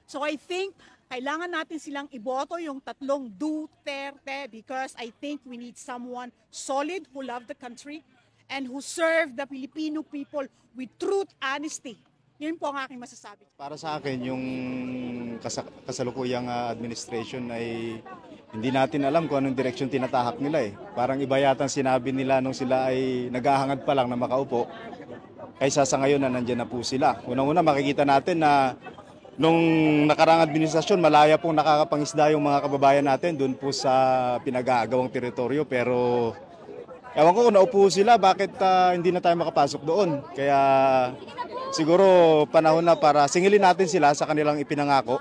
So I think kailangan natin silang iboto yung tatlong Duterte because I think we need someone solid who love the country and who serve the Filipino people with truth, honesty. Yun po ang aking masasabi. Para sa akin, yung kasalukuyang administration ay hindi natin alam kung anong direksyon tinatahak nila eh. Parang iba yata sinabi nila nung sila ay naghahangad pa lang na makaupo. Kaysa sa ngayon na nandyan na po sila. Unang-una makikita natin na nung nakarang administrasyon, malaya pong nakakapangisda yung mga kababayan natin doon po sa pinag-aagawang teritoryo. Pero ewan ko kung naupo sila, bakit hindi na tayo makapasok doon. Kaya siguro panahon na para singilin natin sila sa kanilang ipinangako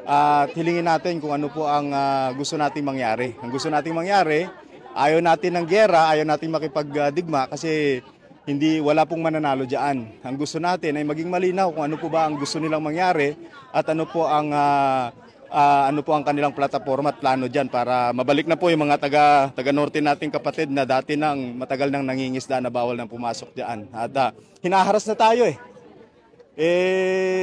at hilingin natin kung ano po ang gusto nating mangyari. Ang gusto nating mangyari, ayaw natin ng giyera, ayaw natin makipagdigma kasi wala pong mananalo diyan. Ang gusto natin ay maging malinaw kung ano po ba ang gusto nilang mangyari at ano po ang kanilang plataforma at plano diyan para mabalik na po yung mga taga-norte nating kapatid na dati nang matagal nang nangingisda na bawal nang pumasok diyan. At hinaharas na tayo eh.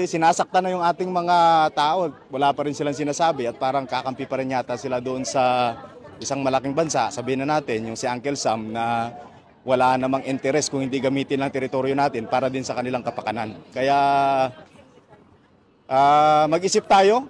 Sinasaktan na yung ating mga tao. Wala pa rin silang sinasabi at parang kakampi pa rin yata sila doon sa isang malaking bansa. Sabihin na natin yung si Uncle Sam na wala namang interes kung hindi gamitin lang teritoryo natin para din sa kanilang kapakanan. Kaya mag-isip tayo.